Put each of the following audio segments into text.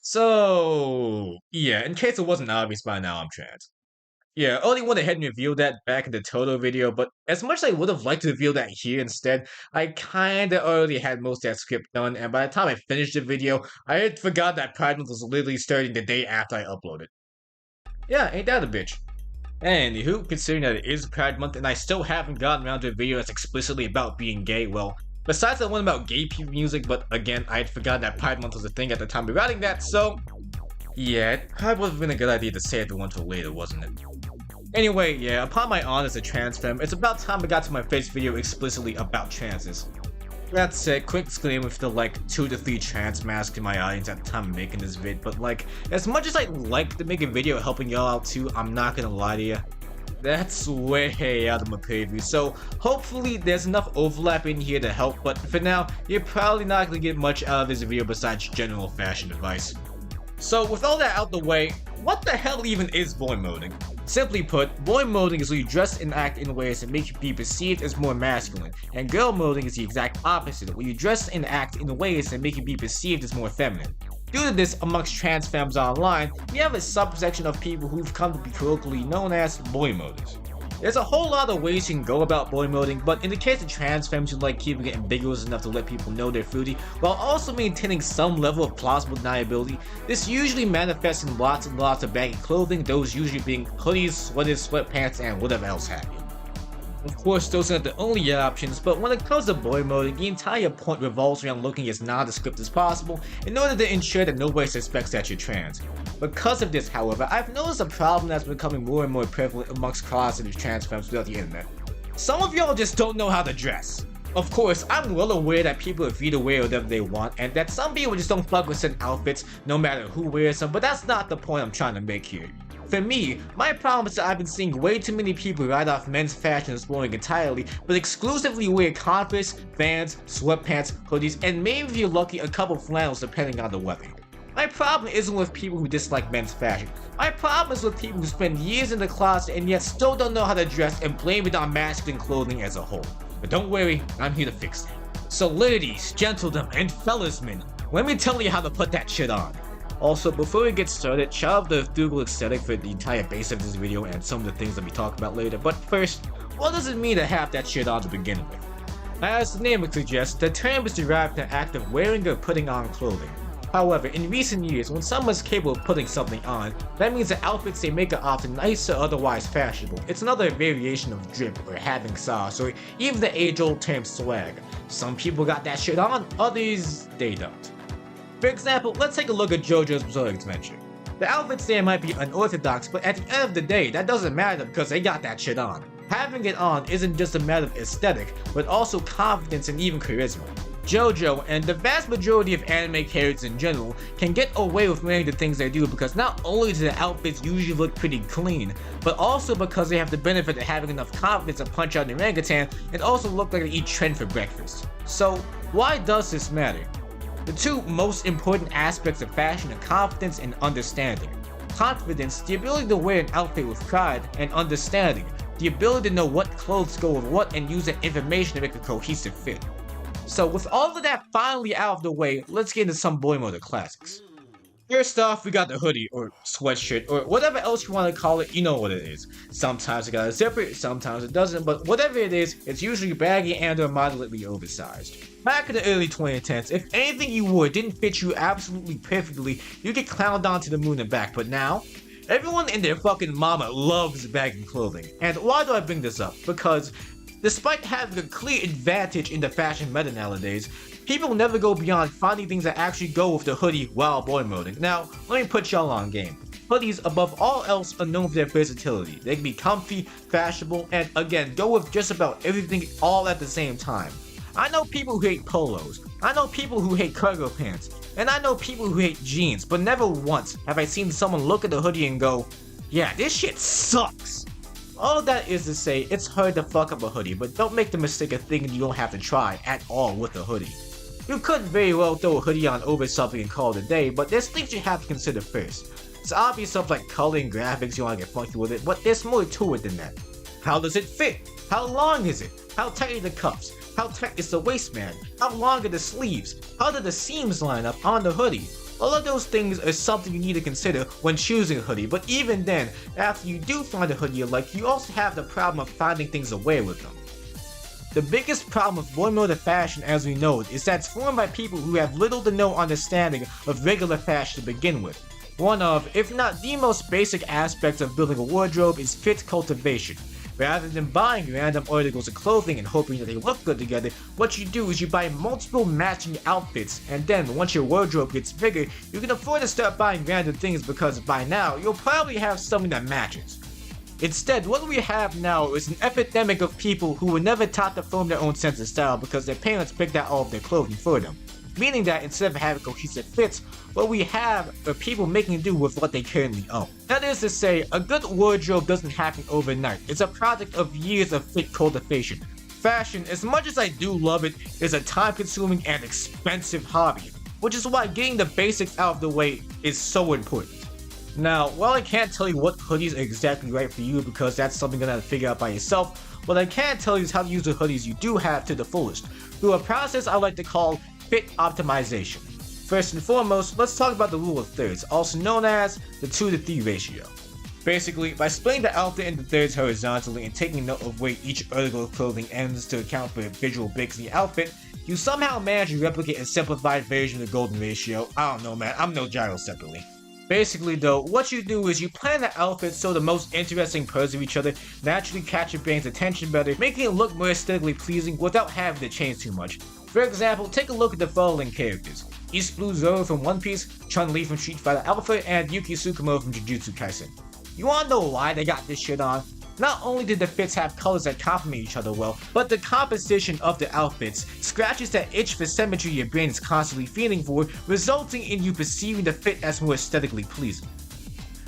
So, yeah, in case it wasn't obvious by now, I'm trans. Yeah, I only went ahead and revealed that back in the Toto video, but as much as I would have liked to reveal that here instead, I kinda already had most of that script done, and by the time I finished the video, I had forgot that Pride Month was literally starting the day after I uploaded. Yeah, ain't that a bitch? Anywho, considering that it is Pride Month and I still haven't gotten around to a video that's explicitly about being gay, well, besides that one about gay people music, but again, I had forgotten that Pride Month was a thing at the time of writing that, so yeah, it probably would have been a good idea to save the one till later, wasn't it? Anyway, yeah, upon my honor as a trans femme, it's about time I got to my first video explicitly about transes. That said, quick disclaimer for the like 2 to 3 trans masks in my audience at the time of making this vid, but like, as much as I'd like to make a video helping y'all out too, I'm not gonna lie to you. That's way out of my purview, so hopefully there's enough overlap in here to help, but for now, you're probably not gonna get much out of this video besides general fashion advice. So with all that out the way, what the hell even is boymoding? Simply put, boymoding is where you dress and act in ways that make you be perceived as more masculine, and girl moding is the exact opposite, where you dress and act in ways that make you be perceived as more feminine. Due to this, amongst trans femmes online, we have a subsection of people who've come to be colloquially known as boymoders. There's a whole lot of ways you can go about boymoding, but in the case of trans femmes who like keeping it ambiguous enough to let people know they're fruity, while also maintaining some level of plausible deniability, this usually manifests in lots and lots of baggy clothing, those usually being hoodies, sweaters, sweatpants, and whatever else have you. Of course, those aren't the only options, but when it comes to boymoding, the entire point revolves around looking as nondescript as possible in order to ensure that nobody suspects that you're trans. Because of this, however, I've noticed a problem that's becoming more and more prevalent amongst closeted trans femmes throughout the internet. Some of y'all just don't know how to dress. Of course, I'm well aware that people are free to wear whatever they want, and that some people just don't fuck with certain outfits no matter who wears them, but that's not the point I'm trying to make here. For me, my problem is that I've been seeing way too many people write off men's fashion as boring entirely, but exclusively wear Converse, Vans, sweatpants, hoodies, and maybe if you're lucky, a couple flannels depending on the weather. My problem isn't with people who dislike men's fashion. My problem is with people who spend years in the closet and yet still don't know how to dress and blame it on masculine clothing as a whole. But don't worry, I'm here to fix it. So ladies, gentlemen, and fellasmen, let me tell you how to put that shit on. Also, before we get started, shout out to FrugalAesthetic for the entire base of this video and some of the things that we talk about later, but first, what does it mean to have that shit on to begin with? As the name would suggest, the term is derived from the act of wearing or putting on clothing. However, in recent years, when someone's capable of putting something on, that means the outfits they make are often nice or otherwise fashionable. It's another variation of drip or having sauce or even the age-old term swag. Some people got that shit on, others, they don't. For example, let's take a look at JoJo's Bizarre Adventure. The outfits there might be unorthodox, but at the end of the day, that doesn't matter because they got that shit on. Having it on isn't just a matter of aesthetic, but also confidence and even charisma. JoJo, and the vast majority of anime characters in general, can get away with wearing the things they do because not only do the outfits usually look pretty clean, but also because they have the benefit of having enough confidence to punch out an orangutan and also look like they eat trend for breakfast. So, why does this matter? The two most important aspects of fashion are confidence and understanding. Confidence, the ability to wear an outfit with pride, and understanding, the ability to know what clothes go with what and use that information to make a cohesive fit. So with all of that finally out of the way, let's get into some boymoder classics. First off, we got the hoodie, or sweatshirt, or whatever else you want to call it, you know what it is. Sometimes it got a zipper, sometimes it doesn't, but whatever it is, it's usually baggy and or moderately oversized. Back in the early 2010s, if anything you wore didn't fit you absolutely perfectly, you get clowned on to the moon and back, but now, everyone and their fucking mama loves baggy clothing. And why do I bring this up? Because despite having a clear advantage in the fashion meta nowadays, people never go beyond finding things that actually go with the hoodie while boymoding. Now, let me put y'all on game. Hoodies, above all else, are known for their versatility. They can be comfy, fashionable, and again, go with just about everything all at the same time. I know people who hate polos, I know people who hate cargo pants, and I know people who hate jeans, but never once have I seen someone look at the hoodie and go, yeah, this shit sucks. All that is to say, it's hard to fuck up a hoodie, but don't make the mistake of thinking you don't have to try at all with a hoodie. You could very well throw a hoodie on over something and call it a day, but there's things you have to consider first. It's obvious stuff like color and graphics, you want to get funky with it, but there's more to it than that. How does it fit? How long is it? How tight are the cuffs? How tight is the waistband? How long are the sleeves? How do the seams line up on the hoodie? All of those things are something you need to consider when choosing a hoodie, but even then, after you do find a hoodie you like, you also have the problem of finding things to wear with them. The biggest problem with Boymoding fashion as we know it is that it's formed by people who have little to no understanding of regular fashion to begin with. One of, if not the most basic aspects of building a wardrobe is fit cultivation. Rather than buying random articles of clothing and hoping that they look good together, what you do is you buy multiple matching outfits, and then once your wardrobe gets bigger, you can afford to start buying random things because by now, you'll probably have something that matches. Instead, what we have now is an epidemic of people who were never taught to form their own sense of style because their parents picked out all of their clothing for them. Meaning that instead of having cohesive fits, what we have are people making do with what they currently own. That is to say, a good wardrobe doesn't happen overnight. It's a product of years of fit cultivation. Fashion, as much as I do love it, is a time-consuming and expensive hobby, which is why getting the basics out of the way is so important. Now, while I can't tell you what hoodies are exactly right for you because that's something you're gonna have to figure out by yourself, what I can tell you is how to use the hoodies you do have to the fullest, through a process I like to call fit optimization. First and foremost, let's talk about the rule of thirds, also known as the 2-to-3 ratio. Basically, by splitting the outfit into thirds horizontally and taking note of where each article of clothing ends to account for visual breaks in the outfit, you somehow manage to replicate a simplified version of the golden ratio. I don't know, man, I'm no gyro separately. Basically though, what you do is you plan the outfits so the most interesting parts of each other naturally catch your brain's attention better, making it look more aesthetically pleasing without having to change too much. For example, take a look at the following characters: East Blue Zoro from One Piece, Chun-Li from Street Fighter Alpha, and Yuki Tsukumo from Jujutsu Kaisen. You wanna know why they got this shit on? Not only did the fits have colors that complement each other well, but the composition of the outfits scratches that itch for symmetry your brain is constantly feeling for, resulting in you perceiving the fit as more aesthetically pleasing.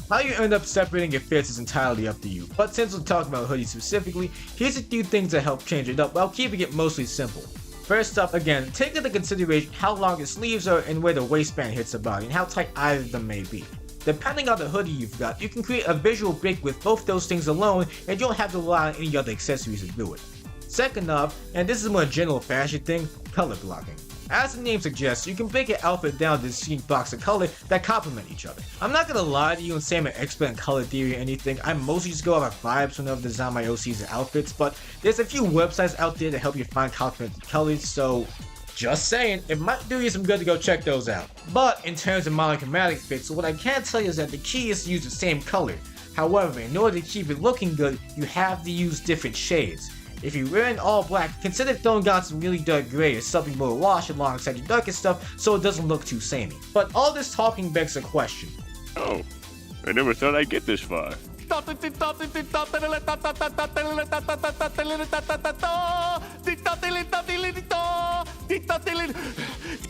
How you end up separating your fits is entirely up to you, but since we're talking about hoodies specifically, here's a few things that help change it up while keeping it mostly simple. First up, again, take into consideration how long the sleeves are and where the waistband hits the body and how tight either of them may be. Depending on the hoodie you've got, you can create a visual break with both those things alone and you don't have to rely on any other accessories to do it. Second off, and this is a more general fashion thing, color blocking. As the name suggests, you can break your outfit down to distinct blocks of color that complement each other. I'm not gonna lie to you and say I'm an expert in color theory or anything, I mostly just go off of vibes whenever I design my OCs and outfits, but there's a few websites out there to help you find complementary colors, so just saying, it might do you some good to go check those out. But in terms of monochromatic fits, what I can tell you is that the key is to use the same color. However, in order to keep it looking good, you have to use different shades. If you're wearing all black, consider throwing on some really dark gray or something more wash alongside your darkest stuff so it doesn't look too samey. But all this talking begs a question. Oh, I never thought I'd get this far.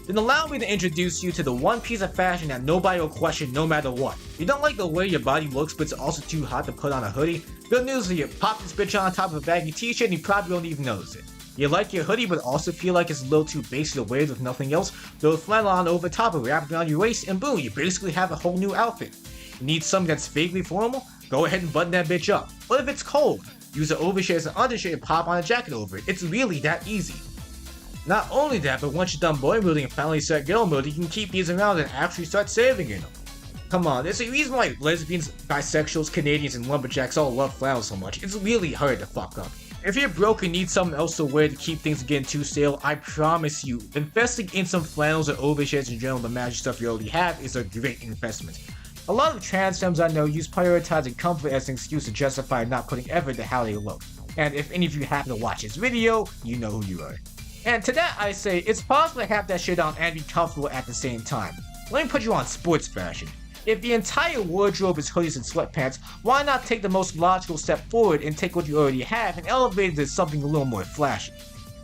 Then allow me to introduce you to the one piece of fashion that nobody will question no matter what. You don't like the way your body looks but it's also too hot to put on a hoodie? Good news for you, pop this bitch on top of a baggy t-shirt and you probably won't even notice it. You like your hoodie but also feel like it's a little too basic to wear with nothing else? Throw a flannel on over top of it, wrap it around your waist, and boom, you basically have a whole new outfit. You need something that's vaguely formal? Go ahead and button that bitch up. What if it's cold? Use an overshirt as an undershirt and pop on a jacket over it. It's really that easy. Not only that, but once you're done boymoding and finally start Gill mode, you can keep these around and actually start saving in them. Come on, there's a reason why lesbians, bisexuals, Canadians, and lumberjacks all love flannels so much. It's really hard to fuck up. If you're broke and need something else to wear to keep things from getting too stale, I promise you, investing in some flannels or overshirts in general to match stuff you already have is a great investment. A lot of trans femmes I know use prioritizing comfort as an excuse to justify not putting effort into how they look. And if any of you happen to watch this video, you know who you are. And to that I say, it's possible to have that shit on and be comfortable at the same time. Let me put you on sports fashion. If the entire wardrobe is hoodies and sweatpants, why not take the most logical step forward and take what you already have and elevate it to something a little more flashy?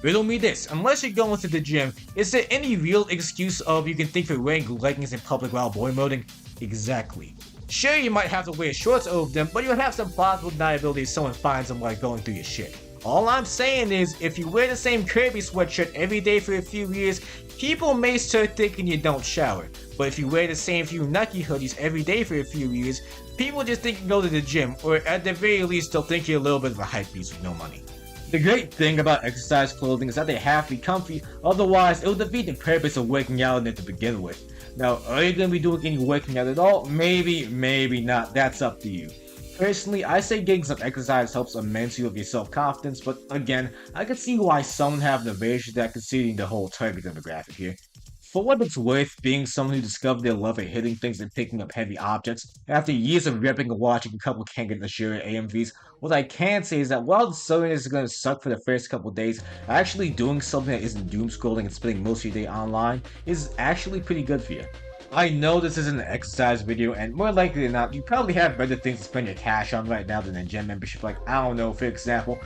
Riddle me this, unless you're going to the gym, is there any real excuse of you can think for wearing leggings in public while boymoding? Exactly. Sure, you might have to wear shorts over them, but you'll have some plausible deniability if someone finds them while going through your shit. All I'm saying is, if you wear the same Kirby sweatshirt every day for a few years, people may start thinking you don't shower. But if you wear the same few Nike hoodies every day for a few years, people just think you go to the gym, or at the very least they'll think you're a little bit of a hype beast with no money. The great thing about exercise clothing is that they have to be comfy, otherwise it will defeat the purpose of working out in it to begin with. Now, are you going to be doing any working out at all? Maybe, maybe not. That's up to you. Personally, I say getting some exercise helps immensely with your self-confidence, but again, I can see why some have an aversion to that considering the whole target demographic here. For what it's worth, being someone who discovered their love of hitting things and picking up heavy objects, after years of ripping and watching a couple Kangen Ashura AMVs, what I can say is that while the sewing is going to suck for the first couple days, actually doing something that isn't doom scrolling and spending most of your day online is actually pretty good for you. I know this isn't an exercise video, and more likely than not, you probably have better things to spend your cash on right now than a gym membership, like, I don't know, for example,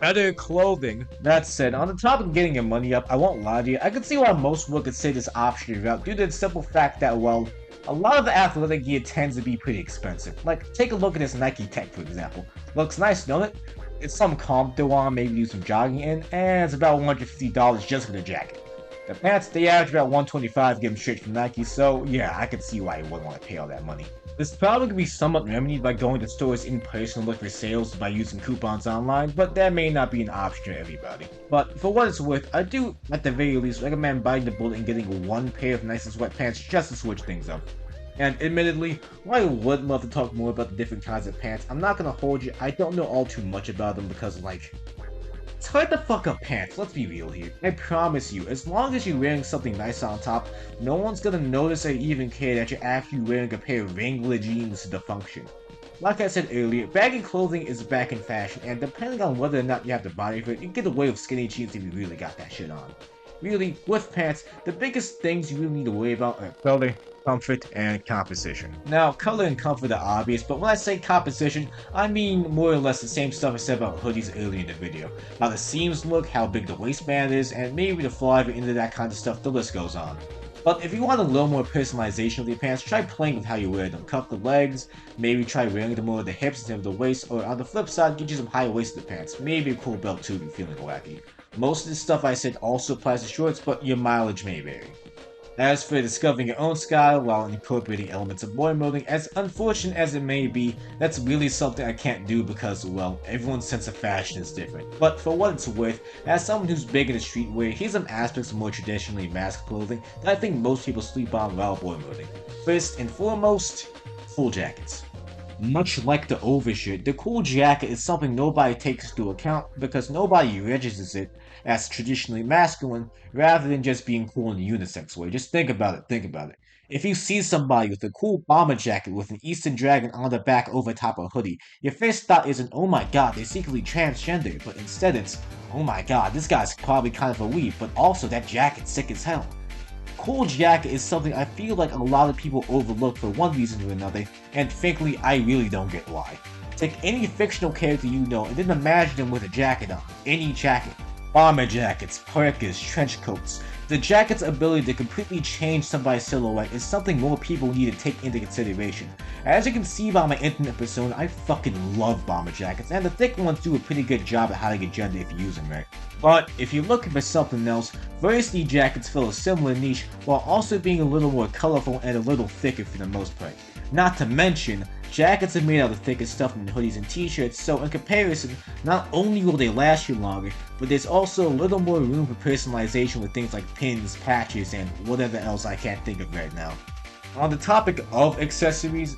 better clothing. That said, on the topic of getting your money up, I won't lie to you, I can see why most would consider this option route due to the simple fact that, well, a lot of the athletic gear tends to be pretty expensive. Like, take a look at this Nike Tech, for example. Looks nice, don't it? It's some comp throw on, maybe do some jogging in, and it's about $150 just for the jacket. The pants, they average about $125 getting straight from Nike, so yeah, I can see why you wouldn't want to pay all that money. This probably could be somewhat remedied by going to stores in person to look for sales by using coupons online, but that may not be an option for everybody. But for what it's worth, I do, at the very least, recommend biting the bullet and getting one pair of nice sweatpants just to switch things up. And admittedly, while I would love to talk more about the different kinds of pants, I'm not gonna hold you, I don't know all too much about them because, like, it's hard to fuck up pants, let's be real here. I promise you, as long as you're wearing something nice on top, no one's gonna notice or even care that you're actually wearing a pair of Wrangler jeans to function. Like I said earlier, baggy clothing is back in fashion, and depending on whether or not you have the body for it, you can get away with skinny jeans if you really got that shit on. Really, with pants, the biggest things you really need to worry about are color, comfort, and composition. Now, color and comfort are obvious, but when I say composition, I mean more or less the same stuff I said about hoodies earlier in the video. How the seams look, how big the waistband is, and maybe the flaw if you're into that kind of stuff, the list goes on. But if you want a little more personalization of your pants, try playing with how you wear them. Cuff the legs, maybe try wearing them more at the hips instead of the waist, or on the flip side, get you some high-waisted pants. Maybe a cool belt too if you're feeling wacky. Most of this stuff I said also applies to shorts, but your mileage may vary. As for discovering your own style while incorporating elements of boymoding, as unfortunate as it may be, that's really something I can't do because, well, everyone's sense of fashion is different. But for what it's worth, as someone who's big into streetwear, here's some aspects of more traditionally masked clothing that I think most people sleep on while boymoding. First and foremost, full jackets. Much like the overshirt, the cool jacket is something nobody takes into account because nobody registers it as traditionally masculine rather than just being cool in the unisex way. Just think about it. If you see somebody with a cool bomber jacket with an Eastern dragon on the back over top a hoodie, your first thought isn't, oh my god, they're secretly transgender, but instead it's, oh my god, this guy's probably kind of a weeb, but also that jacket's sick as hell. Cool jacket is something I feel like a lot of people overlook for one reason or another, and frankly, I really don't get why. Take any fictional character you know and then imagine them with a jacket on. Any jacket. Bomber jackets, parkas, trench coats. The jacket's ability to completely change somebody's silhouette is something more people need to take into consideration. As you can see by my internet persona, I fucking love bomber jackets, and the thick ones do a pretty good job at hiding a gender if you use them right. But if you're looking for something else, varsity jackets fill a similar niche while also being a little more colorful and a little thicker for the most part. Not to mention, jackets are made out of thicker stuff than hoodies and t-shirts, so in comparison, not only will they last you longer, but there's also a little more room for personalization with things like pins, patches, and whatever else I can't think of right now. On the topic of accessories,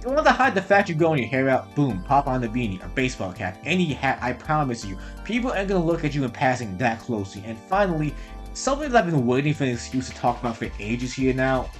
you want to hide the fact you're growing your hair out? Boom, pop on a beanie, a baseball cap, any hat, I promise you, people aren't gonna look at you in passing that closely. And finally, something that I've been waiting for an excuse to talk about for ages here now.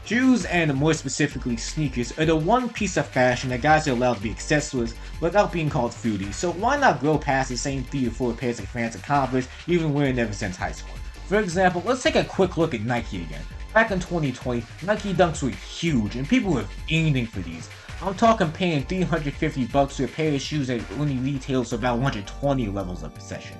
Shoes, and more specifically sneakers, are the one piece of fashion that guys are allowed to be accessories without being called foodie, so why not grow past the same 3 or 4 pairs of Converse and Converse you've been wearing ever since high school? For example, let's take a quick look at Nike again. Back in 2020, Nike Dunks were huge, and people were fiending for these. I'm talking paying $350 for a pair of shoes that only retails for about 120 levels of possession.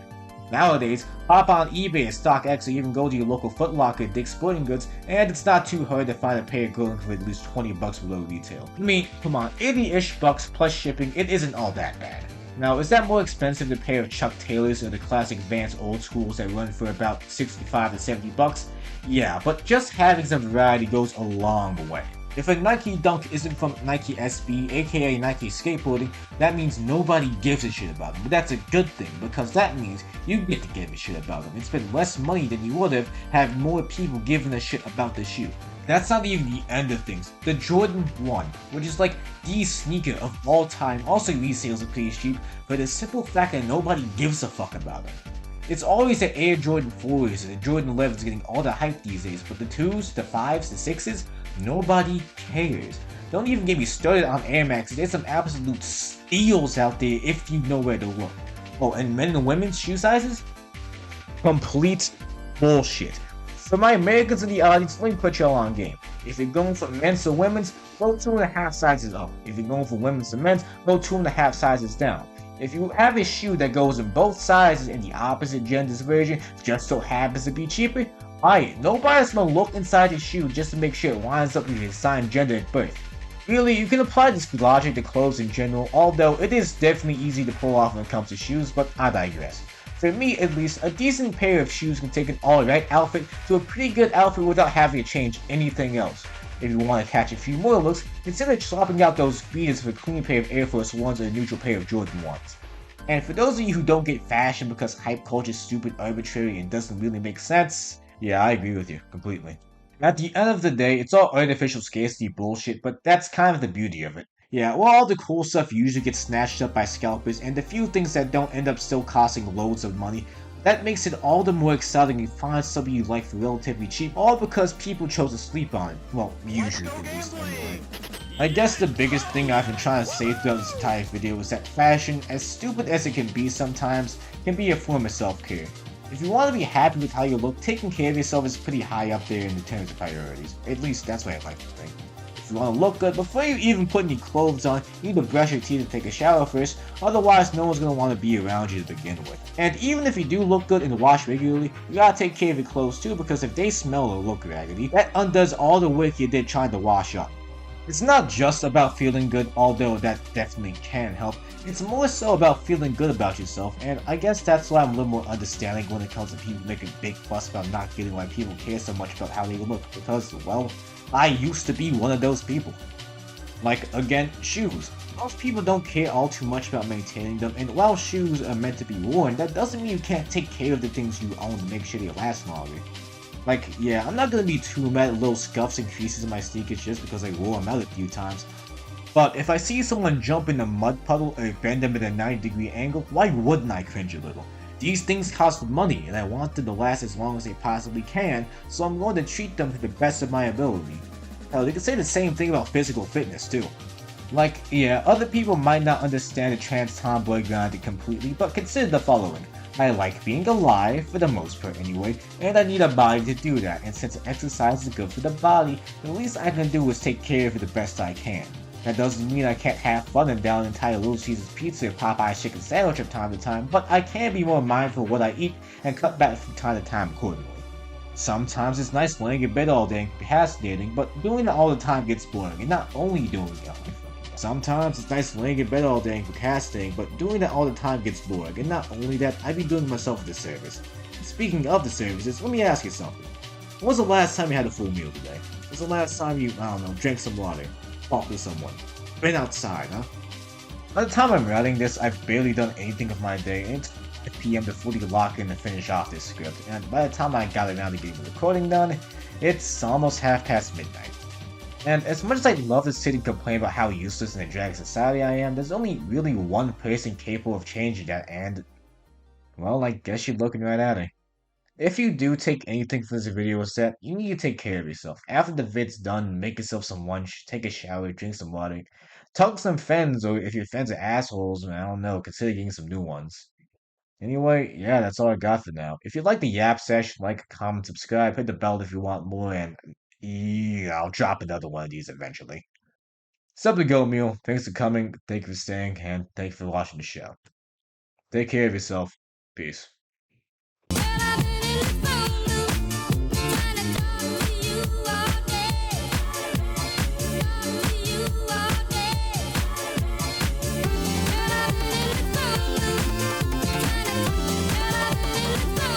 Nowadays, hop on eBay and StockX or even go to your local Foot Locker, Dick's Sporting Goods, and it's not too hard to find a pair of clothing for at least $20 below retail. I mean, come on, 80-ish bucks plus shipping, it isn't all that bad. Now, is that more expensive than a pair of Chuck Taylors or the classic Vans old schools that run for about $65 to $70? Yeah, but just having some variety goes a long way. If a Nike Dunk isn't from Nike SB, aka Nike Skateboarding, that means nobody gives a shit about them. But that's a good thing, because that means you get to give a shit about them and spend less money than you would have more people giving a shit about the shoe. That's not even the end of things. The Jordan 1, which is like the sneaker of all time, also resales are pretty cheap for the simple fact that nobody gives a fuck about them. It's always the Air Jordan 4s and the Jordan 11s getting all the hype these days, but the 2s, the 5s, the 6s, nobody cares. Don't even get me started on Air Maxes. There's some absolute steals out there if you know where to look. Oh, and men and women's shoe sizes? Complete bullshit. For my Americans in the audience, let me put y'all on game. If you're going for men's or women's, go 2.5 sizes up. If you're going for women's or men's, go 2.5 sizes down. If you have a shoe that goes in both sizes in the opposite gender's version, just so happens to be cheaper, buy it. Nobody's gonna look inside your shoe just to make sure it lines up with your assigned gender at birth. Really, you can apply this logic to clothes in general, although it is definitely easy to pull off when it comes to shoes, but I digress. For me, at least, a decent pair of shoes can take an alright outfit to a pretty good outfit without having to change anything else. If you want to catch a few more looks, consider swapping out those beaters for a clean pair of Air Force 1s or a neutral pair of Jordan 1s. And for those of you who don't get fashion because hype culture is stupid, arbitrary, and doesn't really make sense, yeah, I agree with you, completely. At the end of the day, it's all artificial scarcity bullshit, but that's kind of the beauty of it. Yeah, well, all the cool stuff usually gets snatched up by scalpers, and the few things that don't end up still costing loads of money, that makes it all the more exciting to find something you like for relatively cheap, all because people chose to sleep on it. Well, usually at least anyway. I guess the biggest thing I've been trying to say throughout this entire video is that fashion, as stupid as it can be sometimes, can be a form of self-care. If you want to be happy with how you look, taking care of yourself is pretty high up there in the terms of priorities. At least that's what I like to think. If you want to look good, before you even put any clothes on, you need to brush your teeth and take a shower first, otherwise no one's going to want to be around you to begin with. And even if you do look good and wash regularly, you gotta take care of your clothes too, because if they smell or look raggedy, that undoes all the work you did trying to wash up. It's not just about feeling good, although that definitely can help. It's more so about feeling good about yourself, and I guess that's why I'm a little more understanding when it comes to people making a big fuss about not getting why people care so much about how they look, because, well, I used to be one of those people. Like, again, shoes. Most people don't care all too much about maintaining them, and while shoes are meant to be worn, that doesn't mean you can't take care of the things you own to make sure they last longer. Like, yeah, I'm not gonna be too mad at little scuffs and creases in my sneakers just because I wore them out a few times. But if I see someone jump in a mud puddle or bend them at a 90-degree angle, why wouldn't I cringe a little? These things cost money, and I want them to last as long as they possibly can, so I'm going to treat them to the best of my ability. Hell, you can say the same thing about physical fitness too. Like, yeah, other people might not understand the trans tomboy grind completely, but consider the following. I like being alive, for the most part anyway, and I need a body to do that, and since exercise is good for the body, the least I can do is take care of it the best I can. That doesn't mean I can't have fun and down an entire Little Caesars pizza or Popeye's chicken sandwich from time to time, but I can be more mindful of what I eat and cut back from time to time accordingly. Sometimes it's nice laying in bed all day and procrastinating, but doing it all the time gets boring, and not only doing it all the time. Sometimes it's nice laying in bed all day and procrastinating, but doing that all the time gets boring, and not only that, I'd be doing myself a disservice. Speaking of disservices, let me ask you something. When was the last time you had a full meal today? When was the last time you, I don't know, drank some water, talked to someone, been outside, huh? By the time I'm writing this, I've barely done anything of my day, and it's 5 PM to fully lock in and finish off this script, and by the time I got around to getting the recording done, it's almost half past midnight. And as much as I'd love to sit and complain about how useless in a drag society I am, there's only really one person capable of changing that, and, well, I guess you're looking right at it. If you do take anything from this video set, you need to take care of yourself. After the vid's done, make yourself some lunch, take a shower, drink some water, talk to some friends, or if your friends are assholes, I don't know, consider getting some new ones. Anyway, yeah, that's all I got for now. If you like the Yap Sesh, like, comment, subscribe, hit the bell if you want more, and yeah, I'll drop another one of these eventually. Sup to Goat Meal, thanks for coming, thank you for staying, and thank you for watching the show. Take care of yourself. Peace.